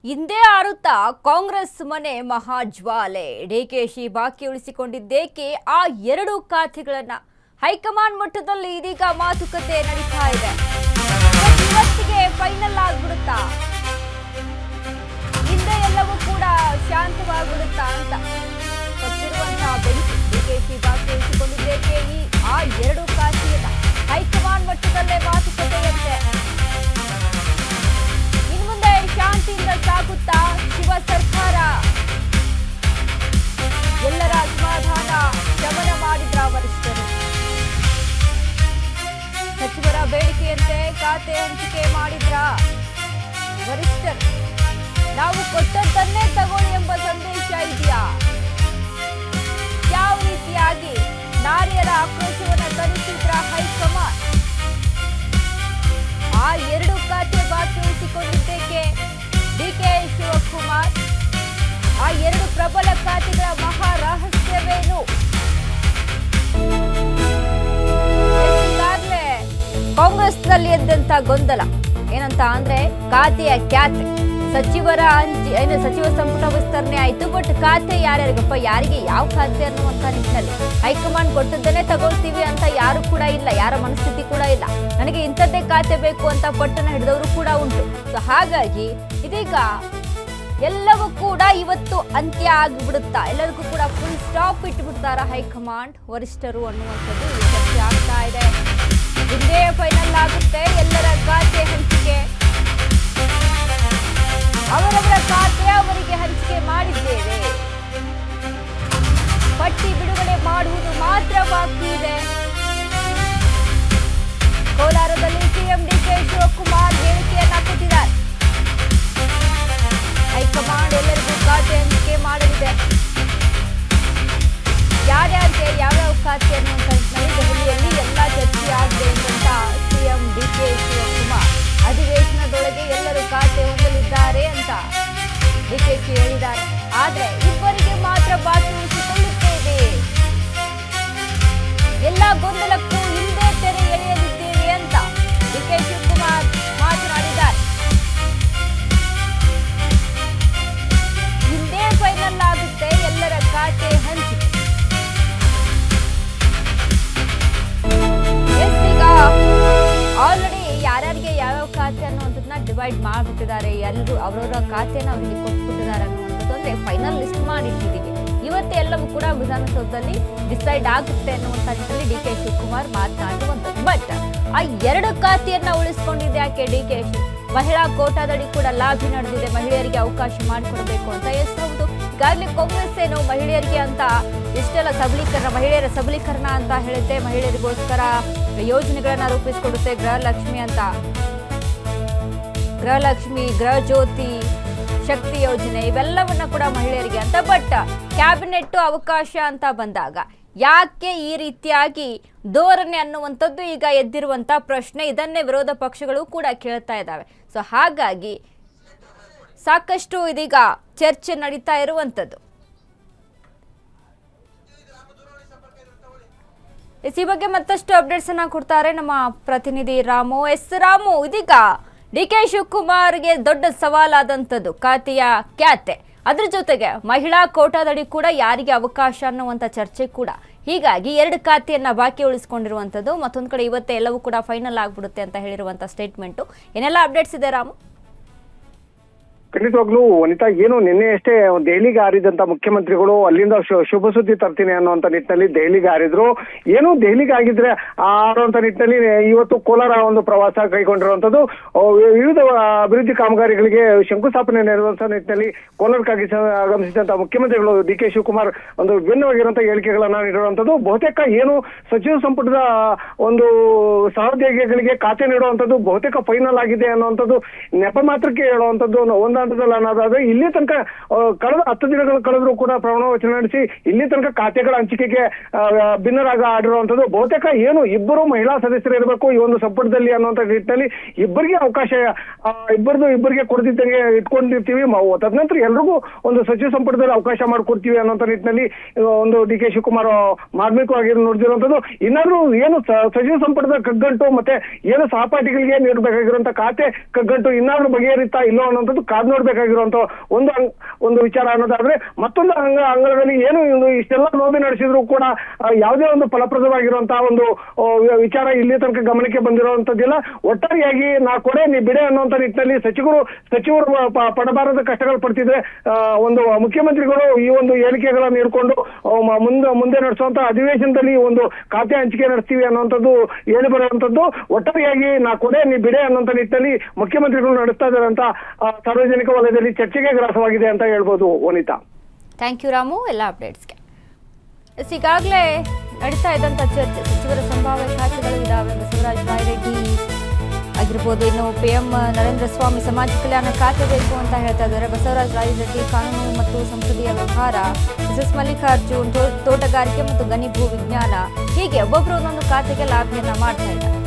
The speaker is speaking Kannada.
ಹಿಂದೆ ಆರುತ್ತಾ ಕಾಂಗ್ರೆಸ್ ಮನೆ ಮಹಾಜ್ವಾಲೆ ಡಿಕೆಶಿ ಬಾಕಿ ಉಳಿಸಿಕೊಂಡಿದ್ದೇಕೆ ಆ ಎರಡು ಖಾತೆಗಳನ್ನ ಹೈಕಮಾಂಡ್ ಮಟ್ಟದಲ್ಲಿ ಇದೀಗ ಮಾತುಕತೆ ನಡೀತಾ ಇದೆ. ಇವತ್ತಿಗೆ ಫೈನಲ್ ಆಗ್ಬಿಡುತ್ತಾ, ಹಿಂದೆ ಎಲ್ಲವೂ ಕೂಡ ಶಾಂತವಾಗ್ಬಿಡುತ್ತಾ ಅಂತ ಗೊತ್ತಿರುವಂತಹ ಬೆಂಕಿ ಡಿಕೆಶಿ ಬಾಕಿ ಉಳಿಸಿಕೊಂಡಿದ್ದೇಕೆ ಆ ಎರಡು ಖಾತೆಯನ್ನ ಹೈಕಮಾಂಡ್ ಮಟ್ಟದಲ್ಲೇ ಮಾತುಕತೆಯಂತೆ. ಶಾಂತಿಯಿಂದ ಸಾಗುತ್ತಾ ಶಿವ ಸರ್ಕಾರ? ಎಲ್ಲರ ಅಸಮಾಧಾನ ಶಮನ ಮಾಡಿದ್ರ ವರಿಷ್ಠರು? ಸಚಿವರ ಬೇಡಿಕೆಯಂತೆ ಖಾತೆ ಹಂಚಿಕೆ ಮಾಡಿದ್ರ ವರಿಷ್ಠರು? ನಾವು ಕೊಟ್ಟದ್ದನ್ನೇ ತಗೊಳ್ಳಿ ಎಂಬ ಸಂದೇಶ ಇದೆಯಾ? ಯಾವ ರೀತಿಯಾಗಿ ನಾರಿಯರ ಆಕ್ರೋಶವನ್ನು ತನಿಸಿದ್ರ ಹೈಕಮಾಂಡ್? ಆ ಎರಡು ಖಾತೆ ಬಾಕಿ ಉಳಿಸಿಕೊಂಡಿದ್ದೇಕೆ ಡಿಕೆ ಶಿವಕುಮಾರ್? ಆ ಎರಡು ಪ್ರಬಲ ಖಾತೆಗಳ ಮಹಾ ರಹಸ್ಯವೇನು? ಈಗಾಗಲೇ ಕಾಂಗ್ರೆಸ್ನಲ್ಲಿ ಎದ್ದಂತ ಗೊಂದಲ ಏನಂತ ಅಂದ್ರೆ ಖಾತೆಯ ಖ್ಯಾತೆ ಸಚಿವರ ಸಚಿವ ಸಂಪುಟ ವಿಸ್ತರಣೆ ಆಯ್ತು, ಬಟ್ ಖಾತೆ ಯಾರ್ಯಾರಿಗಪ್ಪ, ಯಾರಿಗೆ ಯಾವ ಖಾತೆ ಅನ್ನುವಂತ ನಿಟ್ಟಿನಲ್ಲಿ ಹೈಕಮಾಂಡ್ ಕೊಟ್ಟದ್ದನ್ನೇ ತಗೊಳ್ತೀವಿ ಅಂತ ಯಾರು ಕೂಡ ಇಲ್ಲ, ಯಾರ ಮನಸ್ಥಿತಿ ಕೂಡ ಇಲ್ಲ. ನನಗೆ ಇಂಥದ್ದೇ ಖಾತೆ ಬೇಕು ಅಂತ ಪಟ್ಟಣ ಹಿಡಿದವರು ಕೂಡ ಉಂಟು. ಸೊ ಹಾಗಾಗಿ ಇದೀಗ ಎಲ್ಲವೂ ಕೂಡ ಇವತ್ತು ಅಂತ್ಯ ಆಗಿಬಿಡುತ್ತಾ, ಎಲ್ಲರಿಗೂ ಕೂಡ ಫುಲ್ ಸ್ಟಾಪ್ ಇಟ್ಬಿಡ್ತಾರ ಹೈಕಮಾಂಡ್ ವರಿಷ್ಠರು ಅನ್ನುವಂಥದ್ದು ಚರ್ಚೆ ಆಗ್ತಾ ಇದೆ. ಹಿಂದೆ ಫೈನಲ್ ಆಗುತ್ತೆ ಎಲ್ಲರ ಖಾತೆ ಹಂಚಿಕೆ, ಅವರವರ ಖಾತೆ ಅವರಿಗೆ ಹಂಚಿಕೆ ಮಾಡಿದ್ದೇವೆ, ಪಟ್ಟಿ ಬಿಡುಗಡೆ ಮಾಡುವುದು ಮಾತ್ರ ಬಾಕಿ ಇದೆ. ಕೋಲಾರದಲ್ಲಿ ಸಿಎಂ ಡಿಕೆ ಶಿವಕುಮಾರ್ ಹೇಳಿಕೆಯನ್ನ ಕೊಟ್ಟಿದ್ದಾರೆ. ಹೈಕಮಾಂಡ್ ಎಲ್ಲರಿಗೂ ಖಾತೆ ಹಂಚಿಕೆ ಮಾಡಲಿದೆ. ಯಾರ್ಯಾರಿಗೆ ಯಾವ್ಯಾವ ಖಾತೆ ಅನ್ನುವಂಥ ದೆಹಲಿಯಲ್ಲಿ ಎಲ್ಲಾ ಚರ್ಚೆ ಆಗಿದೆ ಅಂತ ಸಿಎಂ ಡಿಕೆ ಶಿವಕುಮಾರ್ ಅಧಿವೇಶನದೊಳಗೆ ಎಲ್ಲರೂ ಖಾತೆ ಹೊಂದಲಿದ್ದಾರೆ ಅಂತ ಡಿಕೆಶಿ ಹೇಳಿದ್ದಾರೆ. ಆದ್ರೆ ಇಬ್ಬರಿಗೆ ಮಾತ್ರ ಬಾಕಿ ಉಳಿಸಿಕೊಳ್ಳುತ್ತೇವೆ, ಎಲ್ಲ ಗೊಂದಲಕ್ಕೂ ಹಿಂದೆ ತೆರೆ ಎಳೆಯಲಿದ್ದೇವೆ ಅಂತ ಡಿಕೆ ಶಿವಕುಮಾರ್ ಮಾತನಾಡಿದ್ದಾರೆ. ಹಿಂದೆ ಫೈನಲ್ ಆಗುತ್ತೆ ಎಲ್ಲರ ಖಾತೆ ಹಂಚಿಕೆ. ಈಗ ಆಲ್ರೆಡಿ ಯಾರ್ಯಾರಿಗೆ ಯಾವ್ಯಾವ ಖಾತೆ ಅನ್ನುವಂಥದ್ದನ್ನ ಡಿವೈಡ್ ಮಾಡಿಬಿಟ್ಟಿದ್ದಾರೆ, ಎಲ್ಲರೂ ಅವರವರ ಖಾತೆನ ಅವರಿಗೆ ಕೊಟ್ಬಿಟ್ಟಿದ್ದಾರೆ ಅನ್ನುವಂಥದ್ದು ಅಂದ್ರೆ ಫೈನಲ್ ಲಿಸ್ಟ್ ಮಾಡಿಟ್ಟಿದ್ದೀವಿ. ಇವತ್ತೇ ಎಲ್ಲವೂ ಕೂಡ ವಿಧಾನಸೌಧದಲ್ಲಿ ಡಿಸೈಡ್ ಆಗುತ್ತೆ ಅನ್ನುವಂಥ ನಿಟ್ಟಿನಲ್ಲಿ ಡಿಕೆ ಶಿವಕುಮಾರ್ ಮಾತನಾಡುವಂಥದ್ದು. ಬಟ್ ಆ ಎರಡು ಖಾತೆಯನ್ನ ಉಳಿಸ್ಕೊಂಡಿದೆ ಯಾಕೆ ಡಿಕೆಶಿ? ಮಹಿಳಾ ಕೋಟಾದಡಿ ಕೂಡ ಲಾಭಿ ನಡೆದಿದೆ, ಮಹಿಳೆಯರಿಗೆ ಅವಕಾಶ ಮಾಡಿಕೊಡ್ಬೇಕು ಅಂತ. ಎಸ್ ಹೌದು, ಈಗಾಗಲೇ ಕಾಂಗ್ರೆಸ್ ಏನು ಮಹಿಳೆಯರಿಗೆ ಅಂತ ಇಷ್ಟೆಲ್ಲ ಸಬಲೀಕರಣ, ಮಹಿಳೆಯರ ಸಬಲೀಕರಣ ಅಂತ ಹೇಳಿದ್ದೆ, ಮಹಿಳೆಯರಿಗೋಸ್ಕರ ಯೋಜನೆಗಳನ್ನ ರೂಪಿಸಿಕೊಡುತ್ತೆ, ಗೃಹಲಕ್ಷ್ಮಿ ಅಂತ, ಗೃಹಲಕ್ಷ್ಮಿ, ಗೃಹ ಜ್ಯೋತಿ, ಶಕ್ತಿ ಯೋಜನೆ ಇವೆಲ್ಲವನ್ನ ಕೂಡ ಮಹಿಳೆಯರಿಗೆ ಅಂತ. ಬಟ್ ಕ್ಯಾಬಿನೆಟ್ ಅವಕಾಶ ಅಂತ ಬಂದಾಗ ಯಾಕೆ ಈ ರೀತಿಯಾಗಿ ಧೋರಣೆ ಅನ್ನುವಂಥದ್ದು ಈಗ ಎದ್ದಿರುವಂತ ಪ್ರಶ್ನೆ. ಇದನ್ನೇ ವಿರೋಧ ಪಕ್ಷಗಳು ಕೂಡ ಕೇಳ್ತಾ ಇದ್ದಾವೆ. ಸೊ ಹಾಗಾಗಿ ಸಾಕಷ್ಟು ಇದೀಗ ಚರ್ಚೆ ನಡೀತಾ ಇರುವಂಥದ್ದು. ಈ ಬಗ್ಗೆ ಮತ್ತಷ್ಟು ಅಪ್ಡೇಟ್ಸ್ ಅನ್ನ ಕೊಡ್ತಾರೆ ನಮ್ಮ ಪ್ರತಿನಿಧಿ ರಾಮು. ರಾಮು, ಇದೀಗ ಡಿಕೆ ಶಿವಕುಮಾರ್ಗೆ ದೊಡ್ಡ ಸವಾಲಾದಂಥದ್ದು ಖಾತೆಯ ಖ್ಯಾತೆ, ಅದ್ರ ಜೊತೆಗೆ ಮಹಿಳಾ ಕೋಟಾದಡಿ ಕೂಡ ಯಾರಿಗೆ ಅವಕಾಶ ಅನ್ನುವಂಥ ಚರ್ಚೆ ಕೂಡ. ಹೀಗಾಗಿ ಎರಡು ಖಾತೆಯನ್ನ ಬಾಕಿ ಉಳಿಸ್ಕೊಂಡಿರುವಂಥದ್ದು. ಮತ್ತೊಂದು ಕಡೆ ಇವತ್ತೇ ಎಲ್ಲವೂ ಕೂಡ ಫೈನಲ್ ಆಗ್ಬಿಡುತ್ತೆ ಅಂತ ಹೇಳಿರುವಂಥ ಸ್ಟೇಟ್ಮೆಂಟು. ಏನೆಲ್ಲ ಅಪ್ಡೇಟ್ಸ್ ಇದೆ ರಾಮು? ಖಂಡಿತವಾಗ್ಲೂ ವನಿತಾ, ಏನು ನಿನ್ನೆ ಅಷ್ಟೇ ದೆಹಲಿಗೆ ಹಾರಿದಂತ ಮುಖ್ಯಮಂತ್ರಿಗಳು ಅಲ್ಲಿಂದ ಶುಭ ಸುದ್ದಿ ತರ್ತೀನಿ ಅನ್ನುವಂತ ನಿಟ್ಟಿನಲ್ಲಿ ದೆಹಲಿಗೆ ಹಾರಿದ್ರು. ಏನು ದೆಹಲಿಗೆ ಆಗಿದ್ರೆ ಆರುವಂತ ನಿಟ್ಟಿನಲ್ಲಿ ಇವತ್ತು ಕೋಲಾರ ಒಂದು ಪ್ರವಾಸ ಕೈಗೊಂಡಿರುವಂತದ್ದು. ವಿವಿಧ ಅಭಿವೃದ್ಧಿ ಕಾಮಗಾರಿಗಳಿಗೆ ಶಂಕುಸ್ಥಾಪನೆ ನೆರವೇರಿಸುವ ನಿಟ್ಟಿನಲ್ಲಿ ಕೋಲಾರಕ್ಕಾಗಿ ಆಗಮಿಸಿದಂತ ಮುಖ್ಯಮಂತ್ರಿಗಳು ಡಿಕೆ ಶಿವಕುಮಾರ್ ಒಂದು ವಿಭಿನ್ನವಾಗಿರುವಂತಹ ಹೇಳಿಕೆಗಳನ್ನ ನೀಡಿರುವಂತದ್ದು. ಬಹುತೇಕ ಏನು ಸಚಿವ ಸಂಪುಟದ ಒಂದು ಸಹೋದ್ಯೋಗಿಗಳಿಗೆ ಖಾತೆ ನೀಡುವಂತದ್ದು ಬಹುತೇಕ ಫೈನಲ್ ಆಗಿದೆ ಅನ್ನುವಂಥದ್ದು ನೆಪ ಮಾತ್ರಕ್ಕೆ ಹೇಳುವಂತದ್ದು ಹಂತದಲ್ಲಿ ಅನ್ನೋದಾದ್ರೆ ಇಲ್ಲಿ ತನಕ ಕಳೆದ 10 ದಿನಗಳು ಕಳೆದ್ರು ಕೂಡ ಪ್ರಮಾಣ ವಚನ ನಡೆಸಿ ಇಲ್ಲಿ ತನಕ ಖಾತೆಗಳ ಹಂಚಿಕೆಗೆ ಭಿನ್ನರಾಗ ಆಡಿರುವಂತದ್ದು. ಬಹುತೇಕ ಏನು ಇಬ್ಬರು ಮಹಿಳಾ ಸದಸ್ಯರು ಇರಬೇಕು ಈ ಒಂದು ಸಂಪುಟದಲ್ಲಿ ಅನ್ನುವಂಥ ನಿಟ್ಟಿನಲ್ಲಿ ಇಬ್ಬರಿಗೆ ಅವಕಾಶ ಇಬ್ಬರಿಗೆ ಕೊಡ್ತಿದ್ದಂಗೆ ಇಟ್ಕೊಂಡಿರ್ತೀವಿ, ತದನಂತರ ಎಲ್ರಿಗೂ ಒಂದು ಸಚಿವ ಸಂಪುಟದಲ್ಲಿ ಅವಕಾಶ ಮಾಡಿಕೊಡ್ತೀವಿ ಅನ್ನೋಂಥ ನಿಟ್ಟಿನಲ್ಲಿ ಒಂದು ಡಿ ಕೆ ಶಿವಕುಮಾರ್ ಮಾರ್ಮಿಕವಾಗಿ ನೋಡಿದಿರುವಂತದ್ದು. ಇನ್ನಾದ್ರೂ ಏನು ಸಚಿವ ಸಂಪುಟದ ಕಗ್ಗಂಟು ಮತ್ತೆ ಏನು ಸಹಪಾಠಿಗಳಿಗೆ ನೀಡಬೇಕಾಗಿರುವಂತ ಖಾತೆ ಕಗ್ಗಂಟು ಇನ್ನಾದ್ರೂ ಬಗೆಹರಿತಾ ಇಲ್ಲೋ ಅನ್ನೋಂಥದ್ದು ಕಾದ್ ಕಾದ್ ನೋಡ್ಬೇಕಾಗಿರುವಂತ ಒಂದು ವಿಚಾರ ಅನ್ನೋದಾದ್ರೆ, ಮತ್ತೊಂದು ಅಂಗಳದಲ್ಲಿ ಏನು ಇಷ್ಟೆಲ್ಲ ಲೋಬಿ ನಡೆಸಿದ್ರು ಕೂಡ ಯಾವುದೇ ಒಂದು ಫಲಪ್ರದವಾಗಿರುವಂತಹ ಒಂದು ವಿಚಾರ ಇಲ್ಲಿ ತನಕ ಗಮನಕ್ಕೆ ಬಂದಿರುವಂತದ್ದಿಲ್ಲ. ಒಟ್ಟಾರೆಯಾಗಿ ನಾ ಕೊಡೆ ನೀ ಬಿಡೆ ಅನ್ನುವಂತ ನಿಟ್ಟಿನಲ್ಲಿ ಸಚಿವರು ಪಡಬಾರದ ಕಷ್ಟಗಳು ಪಡ್ತಿದ್ರೆ ಒಂದು ಮುಖ್ಯಮಂತ್ರಿಗಳು ಈ ಒಂದು ಹೇಳಿಕೆಗಳನ್ನು ನೀಡಿಕೊಂಡು ಮುಂದೆ ನಡೆಸುವಂತ ಅಧಿವೇಶನದಲ್ಲಿ ಒಂದು ಖಾತೆ ಹಂಚಿಕೆ ನಡೆಸ್ತೀವಿ ಅನ್ನುವಂಥದ್ದು ಹೇಳಿ ಬರುವಂತದ್ದು. ಒಟ್ಟಾರೆಯಾಗಿ ನಾ ಕೊಡೆ ನೀ ಬಿಡೆ ಅನ್ನುವಂತ ನಿಟ್ಟಿನಲ್ಲಿ ಮುಖ್ಯಮಂತ್ರಿಗಳು ನಡೆಸ್ತಾ ಇದ್ದಾರೆ ಅಂತ ಸಾರ್ವಜನಿಕ ವಲಯದಲ್ಲಿ ಚರ್ಚೆಗೆ ಗ್ರಾಸವಾಗಿದೆ ಅಂತ ಹೇಳ್ಬೋದು. ವನಿತಾ, ಥ್ಯಾಂಕ್ ಯು ರಾಮು ಎಲ್ಲ ಅಪ್ಡೇಟ್ಸ್ಗೆ. ಈಗಾಗಲೇ ನಡೀತಾ ಇದ್ದಂಥ ಚರ್ಚೆ, ಸಚಿವರ ಸಂಭಾವ್ಯ ಖಾತೆಗಳು ಇದಾವೆ. ಬಸವರಾಜ ರಾಯರೆಡ್ಡಿ ಆಗಿರ್ಬೋದು, ಇನ್ನು PM ನರೇಂದ್ರ ಸ್ವಾಮಿ ಸಮಾಜ ಕಲ್ಯಾಣ ಖಾತೆ ಬೇಕು ಅಂತ ಹೇಳ್ತಾ ಇದ್ದಾರೆ. ಬಸವರಾಜ ರಾಯರೆಡ್ಡಿ ಕಾನೂನು ಮತ್ತು ಸಂಸದೀಯ ವ್ಯವಹಾರ, SS ಮಲ್ಲಿಕಾರ್ಜುನ್ ತೋಟಗಾರಿಕೆ ಮತ್ತು ಗಣಿ ಭೂ ವಿಜ್ಞಾನ, ಹೀಗೆ ಒಬ್ಬೊಬ್ಬರು ಒಂದೊಂದು ಖಾತೆಗೆ ಲಾಭಿಯನ್ನ ಮಾಡ್ತಾ ಇದ್ದಾರೆ.